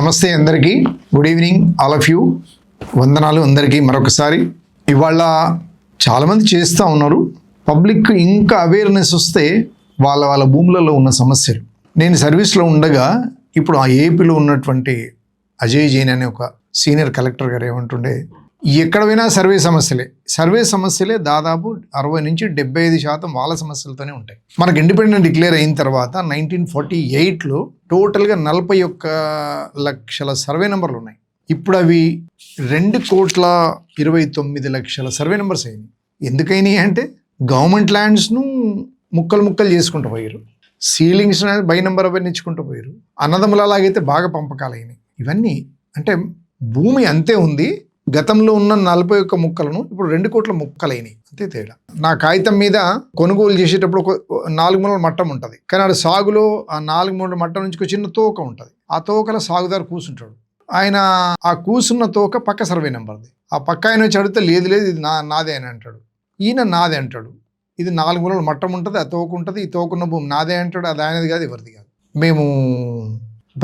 నమస్తే అందరికీ, good evening all of you. వందనాలు అందరికీ మరొకసారి. ఇవాళ చాలామంది చేస్తూ ఉన్నారు. పబ్లిక్ ఇంకా అవేర్నెస్ వస్తే వాళ్ళ భూములలో ఉన్న సమస్యలు. నేను సర్వీస్లో ఉండగా ఇప్పుడు ఆ ఏపీలో ఉన్నటువంటి అజయ్ జైన్ అనే ఒక సీనియర్ కలెక్టర్ గారు ఏమంటుండే, ఎక్కడ పోయినా సర్వే సమస్యలే దాదాపు 60 నుంచి 75% వాళ్ళ సమస్యలతోనే ఉంటాయి. మనకు ఇండిపెండెంట్ డిక్లేర్ అయిన తర్వాత 1948లో టోటల్గా 41,00,000 సర్వే నెంబర్లు ఉన్నాయి. ఇప్పుడు అవి 2,29,00,000 సర్వే నెంబర్స్ అయినాయి. ఎందుకైనాయి అంటే గవర్నమెంట్ ల్యాండ్స్ను ముక్కలు చేసుకుంటూ పోయారు, సీలింగ్స్ బై నెంబర్ అవన్నీ ఇచ్చుకుంటూ పోయారు. అన్నదమ్ములలాగైతే బాగా పంపకాలు అయినాయి. ఇవన్నీ అంటే భూమి అంతే ఉంది. గతంలో ఉన్న 41 ముక్కలను ఇప్పుడు 2 కోట్ల ముక్కలైనాయి, అంతే తేడా. నా కాగితం మీద కొనుగోలు చేసేటప్పుడు 4 మూలల మట్టం ఉంటుంది, కానీ ఆడ సాగులో ఆ 4 మూలల మట్టం నుంచి చిన్న తోక ఉంటుంది. ఆ తోకల సాగుదారు కూర్చుంటాడు. ఆయన ఆ కూర్చున్న తోక పక్క సర్వే నెంబర్ది. ఆ పక్క ఆయన వచ్చి అడిగితే లేదు ఇది నాదే అని అంటాడు. ఈయన నాదే అంటాడు. ఇది 4 మూలల మట్టం ఉంటుంది, ఆ తోక ఉంటుంది, ఈ తోకున్న భూమి నాదే అంటాడు. అది ఆయనది కాదు, ఎవరిది కాదు. మేము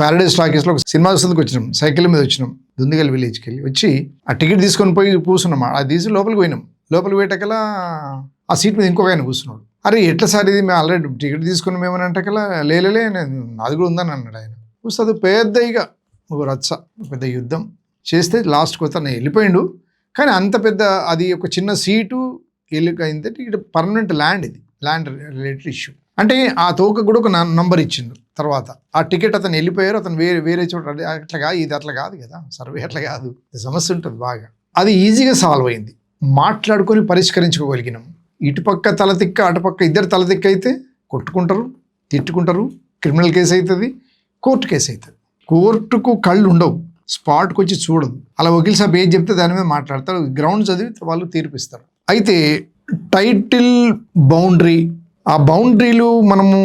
ప్యారడైజ్ టాకీస్లో ఒక సినిమా వస్తుందికి వచ్చినాం, సైకిల్ మీద వచ్చినాం, దుందిగల్ విలేజ్కి వెళ్ళి వచ్చి ఆ టికెట్ తీసుకొని పోయి కూర్చున్నాం. అది తీసి లోపలికి పోయినాం. లోపలికి పోయేటకలా ఆ సీట్ మీద ఇంకొక ఆయన కూర్చున్నాడు. అరే ఎట్లా సార్ ఇది, మేము ఆల్రెడీ టికెట్ తీసుకున్నాం ఏమని అంటకలా లేలే అది కూడా ఉందని అన్నాడు ఆయన. చూస్తే అది పెద్దగా ఒక రచ్చ, పెద్ద యుద్ధం చేస్తే లాస్ట్కి వస్తే నేను వెళ్ళిపోయిండు. కానీ అంత పెద్ద అది ఒక చిన్న సీటు వెళ్ళిపోయింది. ఇక్కడ పర్మనెంట్ ల్యాండ్, ఇది ల్యాండ్ రిలేటెడ్ ఇష్యూ. అంటే ఆ తోక కూడా ఒక నంబర్ ఇచ్చిండు. తర్వాత ఆ టికెట్ అతను వెళ్ళిపోయారు, అతను వేరే చోట. అట్లా కాదు, ఇది అట్లా కాదు కదా, సర్వే అట్లా కాదు, సమస్య ఉంటుంది బాగా. అది ఈజీగా సాల్వ్ అయింది, మాట్లాడుకొని పరిష్కరించుకోగలిగినాం. ఇటుపక్క తలతిక్క అటుపక్క ఇద్దరు తలతిక్క అయితే కొట్టుకుంటారు, తిట్టుకుంటారు, క్రిమినల్ కేసు అవుతుంది, కోర్టు కేసు అవుతుంది. కోర్టుకు కళ్ళు ఉండవు, స్పాట్కి వచ్చి చూడదు. అలా వకీల్ సాబ్ ఏం చెప్తే దాని మీద మాట్లాడతారు, గ్రౌండ్ చదివి వాళ్ళు తీర్పిస్తారు. అయితే టైటిల్ బౌండరీ, ఆ బౌండరీలు మనము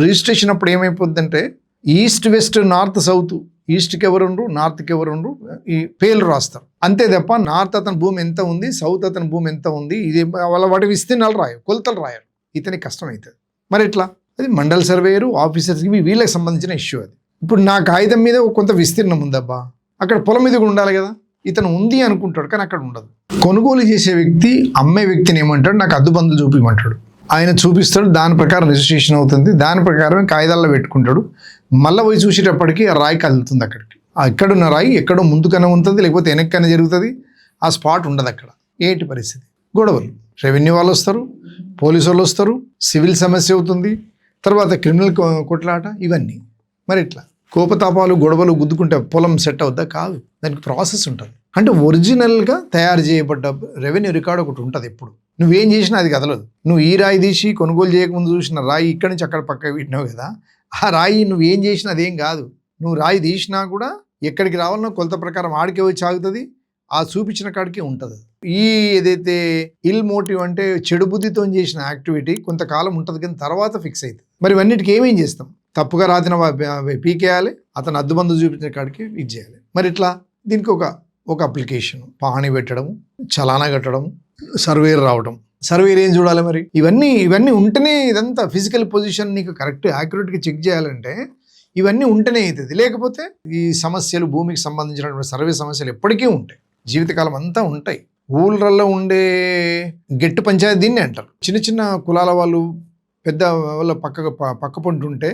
రిజిస్ట్రేషన్ అప్పుడు ఏమైపోద్దంటే ఈస్ట్ వెస్ట్ నార్త్ సౌత్, ఈస్ట్కి ఎవరుండ్రు నార్త్కి ఎవరుండ్రు ఈ పేర్లు రాస్తారు అంతే తప్ప నార్త్ అతని భూమి ఎంత ఉంది, సౌత్ అతని భూమి ఎంత ఉంది, ఇది వాళ్ళ వాటి విస్తీర్ణాలు రాయరు, కొలతలు రాయరు. ఇతనికి కష్టం అవుతుంది. మరి ఎట్లా? అది మండల సర్వేయరు ఆఫీసర్స్కి వీళ్ళకి సంబంధించిన ఇష్యూ. అది ఇప్పుడు నా కాగితం మీద కొంత విస్తీర్ణం ఉందబ్బా, అక్కడ పొలం మీద కూడా ఉండాలి కదా. ఇతను ఉంది అనుకుంటాడు కానీ అక్కడ ఉండదు. కొనుగోలు చేసే వ్యక్తి అమ్మే వ్యక్తిని ఏమంటాడు, నాకు అద్దుబందులు చూపించమంటాడు. ఆయన చూపిస్తాడు, దాని ప్రకారం రిజిస్ట్రేషన్ అవుతుంది, దాని ప్రకారం కాగితాల్లో పెట్టుకుంటాడు. మళ్ళీ పోయి చూసేటప్పటికి ఆ రాయి కదులుతుంది. అక్కడికి ఎక్కడున్న రాయి ఎక్కడో ముందుకనే ఉంటుంది, లేకపోతే వెనక్కనే జరుగుతుంది. ఆ స్పాట్ ఉండదు అక్కడ. ఏంటి పరిస్థితి? గొడవలు, రెవెన్యూ వాళ్ళు వస్తారు, పోలీసు వాళ్ళు వస్తారు, సివిల్ సమస్య అవుతుంది, తర్వాత క్రిమినల్ కొట్లాట, ఇవన్నీ. మరి ఇట్లా కోపతాపాలు గొడవలు గుద్దుకుంటే పొలం సెట్ అవుద్దా? కాదు, దానికి ప్రాసెస్ ఉంటుంది. అంటే ఒరిజినల్గా తయారు చేయబడ్డ రెవెన్యూ రికార్డ్ ఒకటి ఉంటుంది. ఎప్పుడు నువ్వేం చేసినా అది కదలదు. నువ్వు ఈ రాయి తీసి కొనుగోలు చేయకముందు చూసిన రాయి ఇక్కడి నుంచి అక్కడ పక్కకు పెట్టినావు కదా, ఆ రాయి నువ్వేం చేసినా అదేం కాదు. నువ్వు రాయి తీసినా కూడా ఎక్కడికి రావాలన్నా కొలత ప్రకారం ఆడికే వచ్చి ఆగుతుంది, ఆ చూపించిన కాడికే ఉంటుంది. ఈ ఏదైతే ఇల్ మోటివ్ అంటే చెడు బుద్ధితో చేసిన యాక్టివిటీ కొంతకాలం ఉంటుంది, కానీ తర్వాత ఫిక్స్ అవుతుంది. మరి ఇవన్నిటికి ఏమేం చేస్తాం? తప్పుగా రాసిన పీకేయాలి, అతను అద్దుబందు చూపించిన కాడికి ఇది చేయాలి. మరి ఇట్లా దీనికి ఒక అప్లికేషన్, పహాణి పెట్టడం, చలానా కట్టడం, సర్వేర్ రావడం. సర్వేర్ ఏం చూడాలి? మరి ఇవన్నీ ఉంటేనే ఇదంతా ఫిజికల్ పొజిషన్ నీకు కరెక్ట్ యాక్యురేట్గా చెక్ చేయాలంటే ఇవన్నీ ఉంటేనే అవుతుంది. లేకపోతే ఈ సమస్యలు, భూమికి సంబంధించినటువంటి సర్వే సమస్యలు ఎప్పటికీ ఉంటాయి, జీవితకాలం అంతా ఉంటాయి. ఊళ్ళల్లో ఉండే గెట్టు పంచాయతీ దీన్ని అంటారు. చిన్న చిన్న కులాల వాళ్ళు పెద్ద వాళ్ళ పక్క పొంటుంటే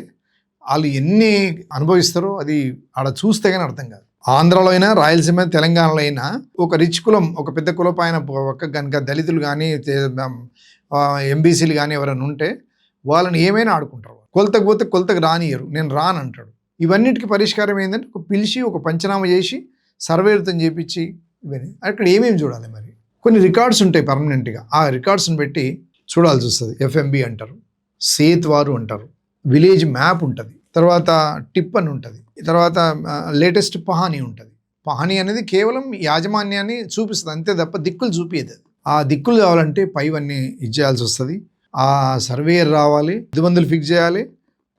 వాళ్ళు ఎన్ని అనుభవిస్తారో అది ఆడ చూస్తే కానీ అర్థం కాదు. ఆంధ్రాలో అయినా, రాయలసీమ, తెలంగాణలో అయినా ఒక రిచ్ కులం, ఒక పెద్ద కులపు ఆయన కనుక దళితులు కానీ ఎంబీసీలు కానీ ఎవరైనా ఉంటే వాళ్ళని ఏమైనా ఆడుకుంటారు. కొలతకు పోతే కొలతకు రానియరు, నేను రానంటాడు. ఇవన్నిటికీ పరిష్కారం ఏంటంటే ఒక పిలిచి ఒక పంచనామా చేసి సర్వేతో చేపించి ఇవన్నీ. అక్కడ ఏమేమి చూడాలి? మరి కొన్ని రికార్డ్స్ ఉంటాయి పర్మనెంట్గా, ఆ రికార్డ్స్ని పెట్టి చూడాల్సి వస్తుంది. ఎఫ్ఎంబి అంటారు, సేత్వారు అంటారు, విలేజ్ మ్యాప్ ఉంటుంది, తర్వాత టిప్ అని ఉంటుంది, తర్వాత లేటెస్ట్ పహానీ ఉంటుంది. పహానీ అనేది కేవలం యాజమాన్యాన్ని చూపిస్తుంది అంతే తప్ప దిక్కులు చూపించదు. ఆ దిక్కులు కావాలంటే పైవన్నీ ఇచ్చేయాల్సి వస్తుంది. ఆ సర్వేయర్ రావాలి, అద్దుబందులు ఫిక్స్ చేయాలి,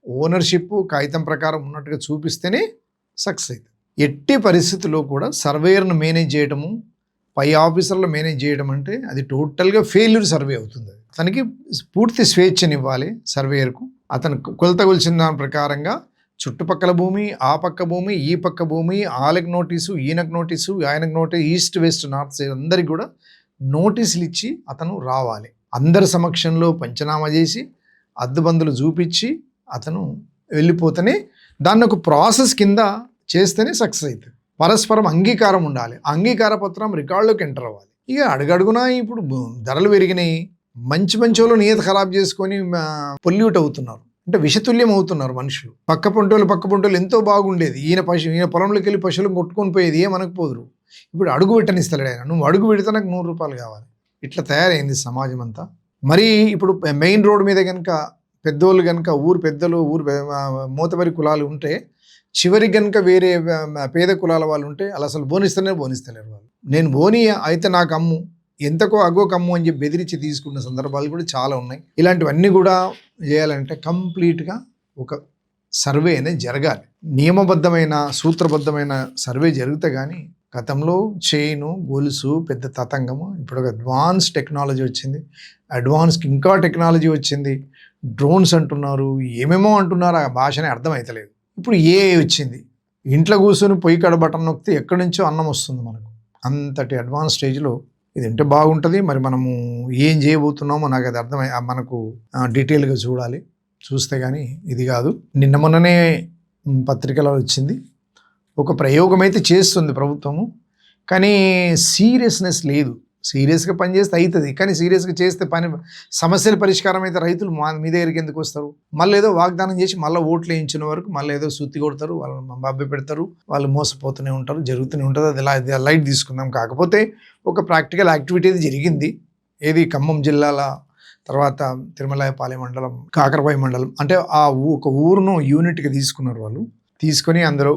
ఓనర్షిప్ కాగితం ప్రకారం ఉన్నట్టుగా చూపిస్తేనే సక్సెస్ అవుతుంది. ఎట్టి పరిస్థితుల్లో కూడా సర్వేయర్ను మేనేజ్ చేయడము, పై ఆఫీసర్లు మేనేజ్ చేయడం అంటే అది టోటల్గా ఫెయిల్యూర్ సర్వే అవుతుంది. అతనికి పూర్తి స్వేచ్ఛనివ్వాలి సర్వేయర్కు. అతను కొలత కొలిచిన దాని ప్రకారంగా చుట్టుపక్కల భూమి, ఆ పక్క భూమి, ఈ పక్క భూమి, ఆళ్ళకి నోటీసు, ఈయనకు నోటీసు, ఆయనకు notice, east west north side అందరికి కూడా నోటీసులు ఇచ్చి అతను రావాలి. అందరి సమక్షంలో పంచనామా చేసి అద్దుబందులు చూపించి అతను వెళ్ళిపోతేనే దాన్ని ఒక ప్రాసెస్ కింద చేస్తేనే సక్సెస్ అవుతుంది. పరస్పరం అంగీకారం ఉండాలి. అంగీకార పత్రం రికార్డులోకి ఎంటర్ అవ్వాలి. ఇక అడుగడుగునా ఇప్పుడు ధరలు పెరిగినాయి, మంచి వాళ్ళు నియత ఖరాబ్ చేసుకొని పొల్యూట్ అవుతున్నారు, అంటే విషతుల్యం అవుతున్నారు మనుషులు. పక్క పొంటోళ్ళు ఎంతో బాగుండేది. ఈయన పొలంలోకి వెళ్ళి పశువులను కొట్టుకొని పోయేది, ఏమనకపోదురు. ఇప్పుడు అడుగు పెట్టనిస్తలేడు ఆయన. నువ్వు అడుగు పెడితే నాకు 100 రూపాయలు కావాలి. ఇట్లా తయారైంది సమాజం అంతా. మరి ఇప్పుడు మెయిన్ రోడ్ మీద కనుక పెద్దోళ్ళు కనుక ఊరు పెద్దలు మోతబరి కులాలు ఉంటే, చివరికి కనుక వేరే పేద కులాల వాళ్ళు ఉంటే అసలు బోనిస్తలేరు వాళ్ళు. నేను బోని అయితే నాకు అమ్ము, ఎంతకో అగో కమ్ము అని చెప్పి బెదిరించి తీసుకున్న సందర్భాలు కూడా చాలా ఉన్నాయి. ఇలాంటివన్నీ కూడా చేయాలంటే కంప్లీట్గా ఒక సర్వే అనేది జరగాలి. నియమబద్ధమైన సూత్రబద్ధమైన సర్వే జరిగితే కానీ గతంలో చైను గొలుసు పెద్ద తతంగము, ఇప్పుడు ఒక అడ్వాన్స్ టెక్నాలజీ వచ్చింది, అడ్వాన్స్కి ఇంకా టెక్నాలజీ వచ్చింది. డ్రోన్స్ అంటున్నారు, ఏమేమో అంటున్నారు, ఆ భాషనే అర్థమవుతలేదు. ఇప్పుడు ఏఐ వచ్చింది, ఇంట్లో కూర్చొని పొయ్యి కాడ బటన్ నొక్కితే ఎక్కడి నుంచో అన్నం వస్తుంది మనకు. అంతటి అడ్వాన్స్ స్టేజ్లో ఇది ఉంటే బాగుంటుంది. మరి మనము ఏం చేయబోతున్నామో నాకు అది అర్థమై మనకు డీటెయిల్గా చూడాలి. చూస్తే కానీ ఇది కాదు. నిన్న మొన్ననే పత్రికలో వచ్చింది, ఒక ప్రయోగం అయితే చేస్తుంది ప్రభుత్వము, కానీ సీరియస్నెస్ లేదు. సీరియస్గా పనిచేస్తే అవుతుంది, కానీ సీరియస్గా చేస్తే సమస్యల పరిష్కారం అయితే రైతులు మీ దగ్గరికి ఎందుకు వస్తారు? మళ్ళీ ఏదో వాగ్దానం చేసి మళ్ళీ ఓట్లు వేయించిన వరకు మళ్ళీ ఏదో సుత్తి కొడతారు, వాళ్ళని మభ్య పెడతారు, వాళ్ళు మోసపోతూనే ఉంటారు, జరుగుతూనే ఉంటుంది. అది లైట్ తీసుకుందాం. కాకపోతే ఒక ప్రాక్టికల్ యాక్టివిటీ అది జరిగింది. ఏది ఖమ్మం జిల్లాల తర్వాత తిరుమలాయపాలెం మండలం, కాకరపాయ మండలం, అంటే ఆ ఒక ఊరును యూనిట్గా తీసుకున్నారు వాళ్ళు. తీసుకొని అందులో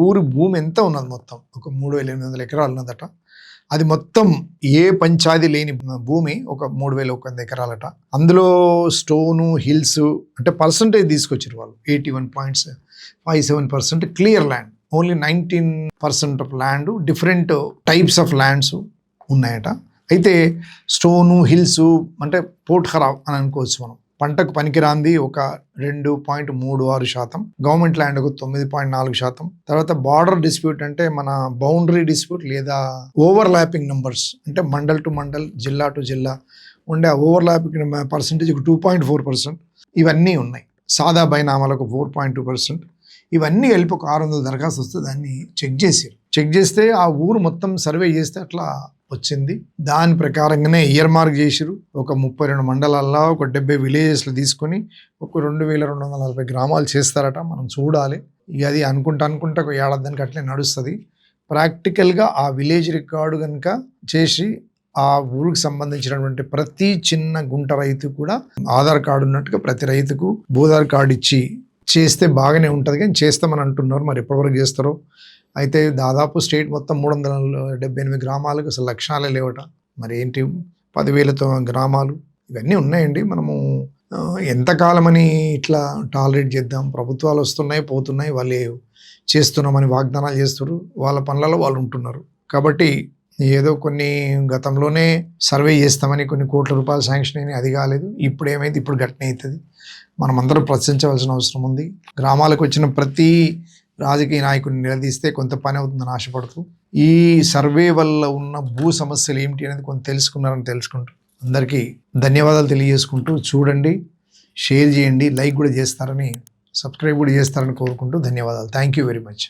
ఊరు భూమి ఎంత ఉన్నది మొత్తం ఒక 3,800 ఎకరాలు ఉన్నదట. అది మొత్తం ఏ పంచాయతీ లేని భూమి ఒక 3,100 ఎకరాలట. అందులో స్టోను హిల్స్ అంటే పర్సంటేజ్ తీసుకొచ్చారు వాళ్ళు. 81.57% clear land, only 19% of land different types of lands ఉన్నాయట. అయితే స్టోను హిల్స్ అంటే పోట్ ఖరాబ్ అని అనుకోవచ్చు మనం. పంటకు పనికిరాంది ఒక 2.36%, గవర్నమెంట్ ల్యాండ్ ఒక 9.4%. తర్వాత బార్డర్ డిస్ప్యూట్ అంటే మన బౌండరీ డిస్ప్యూట్ లేదా ఓవర్ ల్యాపింగ్ నంబర్స్ అంటే మండల్ టు మండల్, జిల్లా టు జిల్లా ఉండే ఓవర్ ల్యాపింగ్ పర్సెంటేజ్ ఒక 2.4%. ఇవన్నీ ఉన్నాయి. సాదా బైనామాలకు 4.2%. ఇవన్నీ కలిపి ఒక 600 దరఖాస్తు వస్తే దాన్ని చెక్ చేస్తే ఆ ఊరు మొత్తం సర్వే చేస్తే అట్లా వచ్చింది. దాని ప్రకారంగానే ఇయర్ మార్క్ చేసిరు. ఒక 32 మండలాల్లో ఒక 70 విలేజెస్లో తీసుకొని ఒక 2,240 గ్రామాలు చేస్తారట. మనం చూడాలి. ఇక అది అనుకుంటా ఒక ఏడాదికి అట్లే నడుస్తుంది. ప్రాక్టికల్గా ఆ విలేజ్ రికార్డు కనుక చేసి ఆ ఊరికి సంబంధించినటువంటి ప్రతి చిన్న గుంట రైతు కూడా ఆధార్ కార్డు ఉన్నట్టుగా ప్రతి రైతుకు భూధార్ కార్డు ఇచ్చి చేస్తే బాగానే ఉంటుంది. కానీ చేస్తామని అంటున్నారు, మరి ఎప్పటివరకు చేస్తారో. అయితే దాదాపు స్టేట్ మొత్తం 378 గ్రామాలకు అసలు లక్షణాలే లేవట. మరి ఏంటి 10,000 గ్రామాలు ఇవన్నీ ఉన్నాయండి. మనము ఎంతకాలమని ఇట్లా టాలరేట్ చేద్దాం? ప్రభుత్వాలు వస్తున్నాయి పోతున్నాయి, వాళ్ళు చేస్తున్నామని వాగ్దానాలు చేస్తారు, వాళ్ళ పనులలో వాళ్ళు ఉంటున్నారు. కాబట్టి ఏదో కొన్ని గతంలోనే సర్వే చేస్తామని కొన్ని కోట్ల రూపాయలు శాంక్షన్ అయినాయి, అది కాలేదు. ఇప్పుడు ఏమైంది? ఇప్పుడు గట్టిన అవుతుంది. మనం అందరం ప్రశ్నించవలసిన అవసరం ఉంది. గ్రామాలకు వచ్చిన ప్రతి రాజకీయ నాయకుడిని నిలదీస్తే కొంత పని అవుతుందని ఆశపడుతూ ఈ సర్వే వల్ల ఉన్న భూ సమస్యలు ఏమిటి అనేది కొంత తెలుసుకుంటూ అందరికీ ధన్యవాదాలు తెలియజేసుకుంటూ, చూడండి, షేర్ చేయండి, లైక్ కూడా చేస్తారని, సబ్స్క్రైబ్ కూడా చేస్తారని కోరుకుంటూ ధన్యవాదాలు. Thank you very much.